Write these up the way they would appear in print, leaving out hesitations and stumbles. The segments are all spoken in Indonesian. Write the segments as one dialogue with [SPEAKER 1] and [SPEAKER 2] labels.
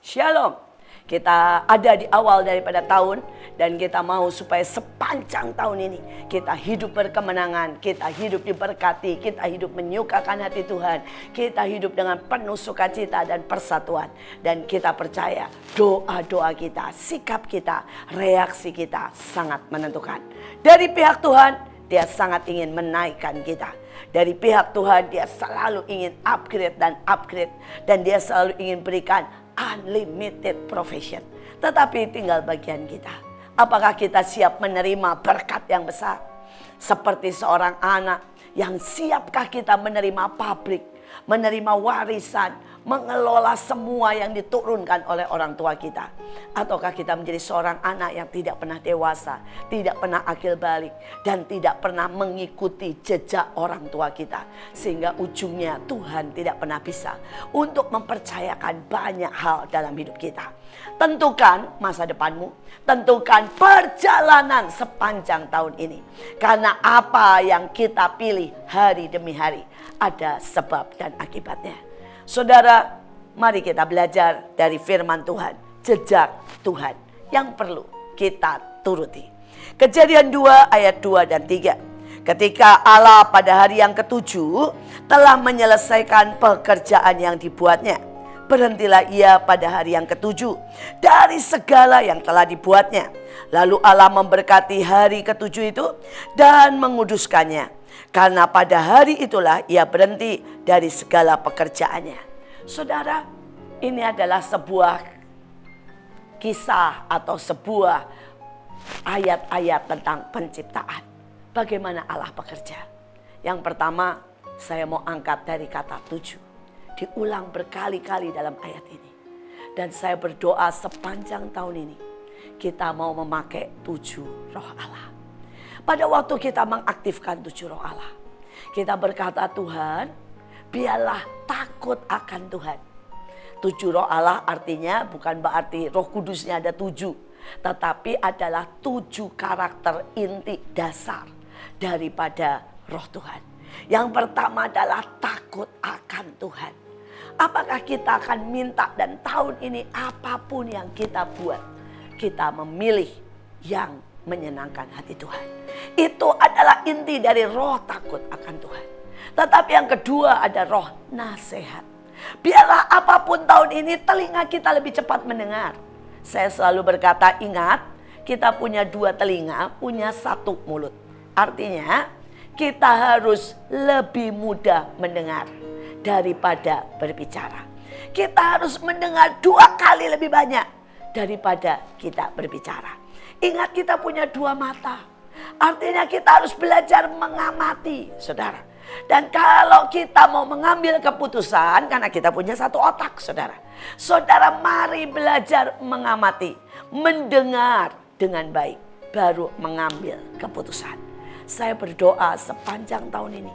[SPEAKER 1] Shalom. Kita ada di awal daripada tahun dan kita mau supaya sepanjang tahun ini kita hidup berkemenangan, kita hidup diberkati, kita hidup menyukakan hati Tuhan, kita hidup dengan penuh sukacita dan persatuan. Dan kita percaya doa-doa kita, sikap kita, reaksi kita sangat menentukan. Dari pihak Tuhan, Dia sangat ingin menaikkan kita. Dari pihak Tuhan, Dia selalu ingin upgrade. Dan Dia selalu ingin berikan unlimited provision. Tetapi tinggal bagian kita. Apakah kita siap menerima berkat yang besar? Seperti seorang anak yang siapkah kita menerima pabrik, menerima warisan, mengelola semua yang diturunkan oleh orang tua kita? Ataukah kita menjadi seorang anak yang tidak pernah dewasa, tidak pernah akil balik, dan tidak pernah mengikuti jejak orang tua kita? Sehingga ujungnya Tuhan tidak pernah bisa untuk mempercayakan banyak hal dalam hidup kita. Tentukan masa depanmu, tentukan perjalanan sepanjang tahun ini. Karena apa yang kita pilih hari demi hari ada sebab dan akibatnya. Saudara, mari kita belajar dari firman Tuhan, jejak Tuhan yang perlu kita turuti. Kejadian 2 ayat 2 dan 3. Ketika Allah pada hari yang ketujuh telah menyelesaikan pekerjaan yang dibuatnya, berhentilah Ia pada hari yang ketujuh dari segala yang telah dibuatnya. Lalu Allah memberkati hari ketujuh itu dan menguduskannya, karena pada hari itulah Ia berhenti dari segala pekerjaannya. Saudara, ini adalah sebuah kisah atau sebuah ayat-ayat tentang penciptaan. Bagaimana Allah bekerja. Yang pertama, saya mau angkat dari kata 7. Diulang berkali-kali dalam ayat ini. Dan saya berdoa sepanjang tahun ini, kita mau memakai 7 roh Allah. Pada waktu kita mengaktifkan 7 roh Allah, kita berkata, Tuhan, biarlah takut akan Tuhan. 7 roh Allah artinya bukan berarti Roh Kudusnya ada 7, tetapi adalah 7 karakter inti dasar daripada roh Tuhan. Yang pertama adalah takut akan Tuhan. Apakah kita akan minta dan tahun ini apapun yang kita buat, kita memilih yang menyenangkan hati Tuhan. Itu adalah inti dari roh takut akan Tuhan. Tetapi yang kedua ada roh nasihat. Biarlah apapun tahun ini telinga kita lebih cepat mendengar. Saya selalu berkata, ingat, kita punya 2 telinga, punya 1 mulut. Artinya kita harus lebih mudah mendengar daripada berbicara. Kita harus mendengar 2 kali lebih banyak daripada kita berbicara. Ingat, kita punya 2 mata. Artinya kita harus belajar mengamati, saudara. Dan kalau kita mau mengambil keputusan, karena kita punya 1 otak, saudara. Saudara, mari belajar mengamati, mendengar dengan baik, baru mengambil keputusan. Saya berdoa sepanjang tahun ini,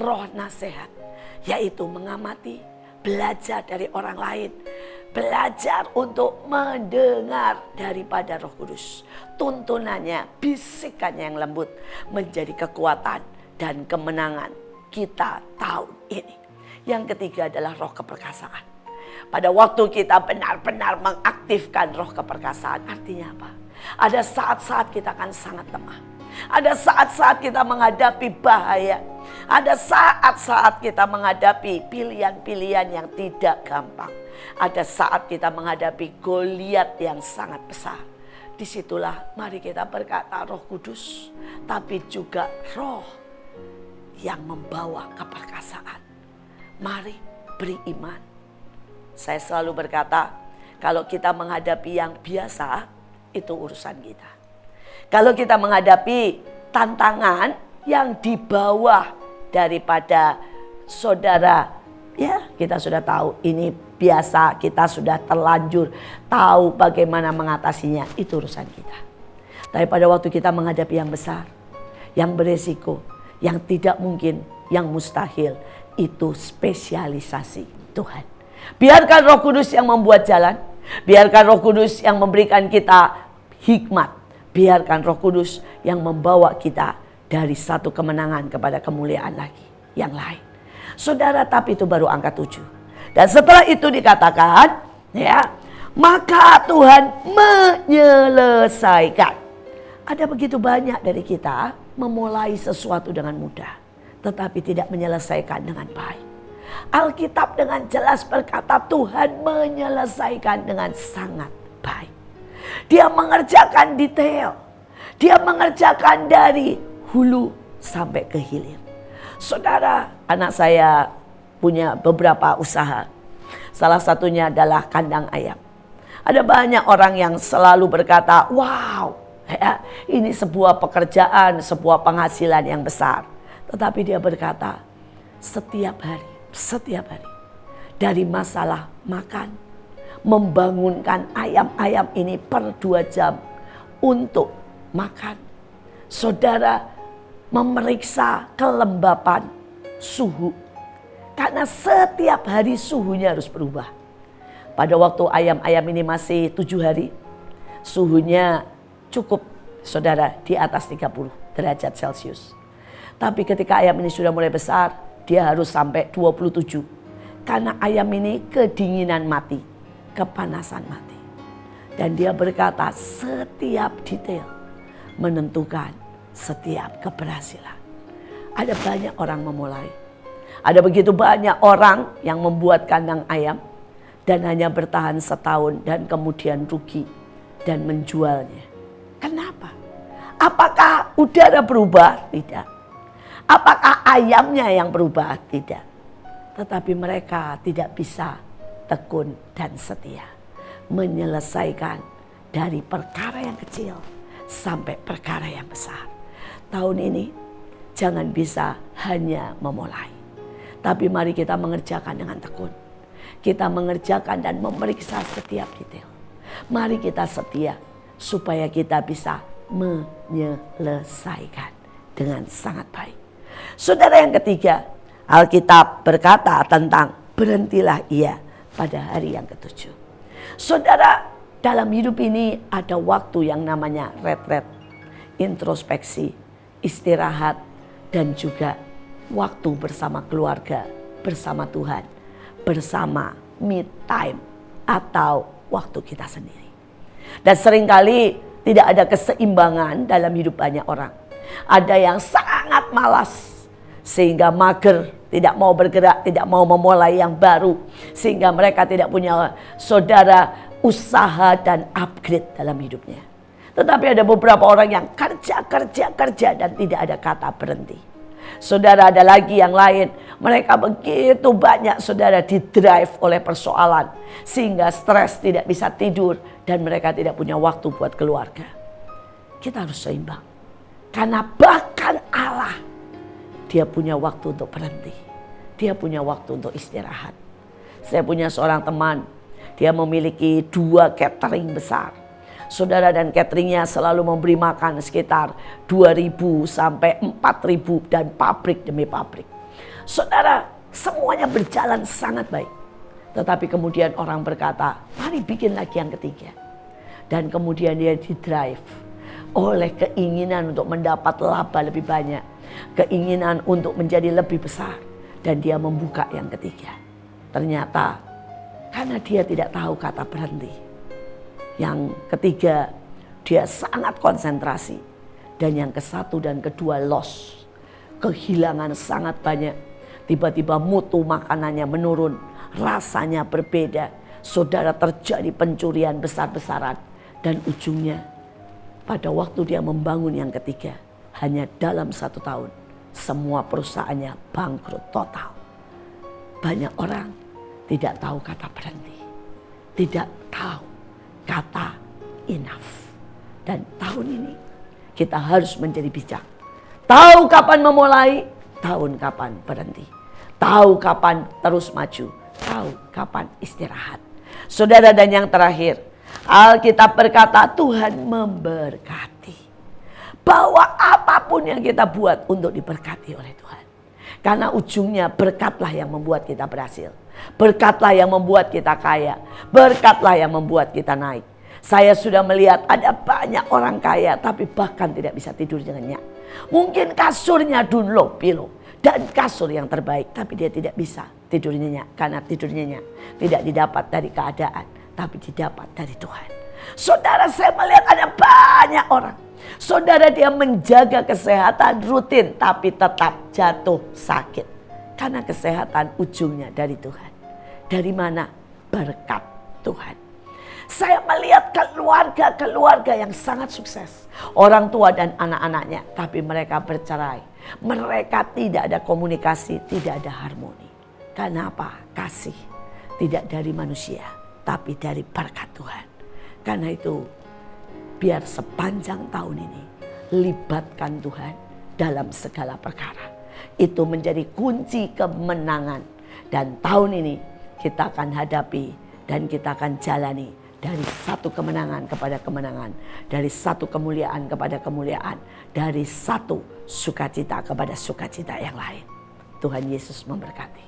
[SPEAKER 1] roh nasihat, yaitu mengamati, belajar dari orang lain, belajar untuk mendengar daripada Roh Kudus. Tuntunannya, bisikannya yang lembut menjadi kekuatan dan kemenangan kita tahun ini. Yang ketiga adalah roh keperkasaan. Pada waktu kita benar-benar mengaktifkan roh keperkasaan, artinya apa? Ada saat-saat kita akan sangat lemah. Ada saat-saat kita menghadapi bahaya. Ada saat-saat kita menghadapi pilihan-pilihan yang tidak gampang. Ada saat kita menghadapi Goliat yang sangat besar. Disitulah mari kita berkata Roh Kudus, tapi juga roh yang membawa keperkasaan. Mari beri iman. Saya selalu berkata, kalau kita menghadapi yang biasa, itu urusan kita. Kalau kita menghadapi tantangan yang di bawah daripada saudara, ya kita sudah tahu ini biasa, kita sudah terlanjur tahu bagaimana mengatasinya, itu urusan kita. Tapi pada waktu kita menghadapi yang besar, yang beresiko, yang tidak mungkin, yang mustahil, itu spesialisasi Tuhan. Biarkan Roh Kudus yang membuat jalan, biarkan Roh Kudus yang memberikan kita hikmat, biarkan Roh Kudus yang membawa kita dari satu kemenangan kepada kemuliaan lagi yang lain. Saudara, tapi itu baru angka 7. Dan setelah itu dikatakan, ya, maka Tuhan menyelesaikan. Ada begitu banyak dari kita memulai sesuatu dengan mudah, tetapi tidak menyelesaikan dengan baik. Alkitab dengan jelas berkata Tuhan menyelesaikan dengan sangat baik. Dia mengerjakan detail. Dia mengerjakan dari hulu sampai ke hilir. Saudara, anak saya punya beberapa usaha. Salah satunya adalah kandang ayam. Ada banyak orang yang selalu berkata, wow, ya, ini sebuah pekerjaan, sebuah penghasilan yang besar. Tetapi dia berkata, setiap hari, dari masalah makan, membangunkan ayam-ayam ini per 2 jam untuk makan. Saudara, memeriksa kelembapan suhu. Karena setiap hari suhunya harus berubah. Pada waktu ayam-ayam ini masih 7 hari, suhunya cukup, saudara, di atas 30 derajat Celcius. Tapi ketika ayam ini sudah mulai besar, dia harus sampai 27. Karena ayam ini kedinginan mati, kepanasan mati. Dan dia berkata setiap detail menentukan setiap keberhasilan. Ada banyak orang memulai. Ada begitu banyak orang yang membuat kandang ayam dan hanya bertahan setahun dan kemudian rugi dan menjualnya. Kenapa? Apakah udara berubah? Tidak. Apakah ayamnya yang berubah? Tidak. Tetapi mereka tidak bisa tekun dan setia menyelesaikan dari perkara yang kecil sampai perkara yang besar. Tahun ini jangan bisa hanya memulai, tapi mari kita mengerjakan dengan tekun. Kita mengerjakan dan memeriksa setiap detail. Mari kita setia supaya kita bisa menyelesaikan dengan sangat baik. Saudara, yang ketiga, Alkitab berkata tentang berhentilah ia pada hari yang ke-7. Saudara, dalam hidup ini ada waktu yang namanya retret, introspeksi, istirahat, dan juga waktu bersama keluarga, bersama Tuhan, bersama me time atau waktu kita sendiri. Dan seringkali tidak ada keseimbangan dalam hidup banyak orang. Ada yang sangat malas sehingga mager, tidak mau bergerak, tidak mau memulai yang baru, sehingga mereka tidak punya, saudara, usaha dan upgrade dalam hidupnya. Tetapi ada beberapa orang yang kerja dan tidak ada kata berhenti. Saudara, ada lagi yang lain, mereka begitu banyak, saudara, didrive oleh persoalan sehingga stres, tidak bisa tidur, dan mereka tidak punya waktu buat keluarga. Kita harus seimbang, karena bahkan Allah, dia punya waktu untuk berhenti, dia punya waktu untuk istirahat. Saya punya seorang teman, dia memiliki 2 catering besar. Saudara, dan cateringnya selalu memberi makan sekitar 2.000 sampai 4.000 dan pabrik demi pabrik. Saudara, semuanya berjalan sangat baik. Tetapi kemudian orang berkata, mari bikin lagi yang ketiga. Dan kemudian dia didrive oleh keinginan untuk mendapat laba lebih banyak, keinginan untuk menjadi lebih besar, dan dia membuka yang ketiga. Ternyata karena dia tidak tahu kata berhenti, yang ketiga dia sangat konsentrasi, dan yang ke-1 dan ke-2 loss, kehilangan sangat banyak. Tiba-tiba mutu makanannya menurun, rasanya berbeda. Saudara, terjadi pencurian besar-besaran, dan ujungnya pada waktu dia membangun yang ketiga, hanya dalam 1 tahun semua perusahaannya bangkrut total. Banyak orang tidak tahu kata berhenti, tidak tahu kata enough. Dan tahun ini kita harus menjadi bijak. Tahu kapan memulai, tahu kapan berhenti. Tahu kapan terus maju, tahu kapan istirahat. Saudara, dan yang terakhir, Alkitab berkata Tuhan memberkati. Bahwa apapun yang kita buat untuk diberkati oleh Tuhan. Karena ujungnya berkatlah yang membuat kita berhasil. Berkatlah yang membuat kita kaya. Berkatlah yang membuat kita naik. Saya sudah melihat ada banyak orang kaya tapi bahkan tidak bisa tidur nyenyak. Mungkin kasurnya Dunlop Pillow dan kasur yang terbaik, tapi dia tidak bisa tidur nyenyak. Karena tidur nyenyak tidak didapat dari keadaan, tapi didapat dari Tuhan. Saudara, saya melihat ada banyak orang. Saudara, dia menjaga kesehatan rutin tapi tetap jatuh sakit. Karena kesehatan ujungnya dari Tuhan. Dari mana? Berkat Tuhan. Saya melihat keluarga-keluarga yang sangat sukses. Orang tua dan anak-anaknya, tapi mereka bercerai. Mereka tidak ada komunikasi, tidak ada harmoni. Kenapa? Kasih tidak dari manusia, tapi dari berkat Tuhan. Karena itu, biar sepanjang tahun ini libatkan Tuhan dalam segala perkara. Itu menjadi kunci kemenangan. Dan tahun ini kita akan hadapi dan kita akan jalani dari satu kemenangan kepada kemenangan, dari satu kemuliaan kepada kemuliaan, dari satu sukacita kepada sukacita yang lain. Tuhan Yesus memberkati.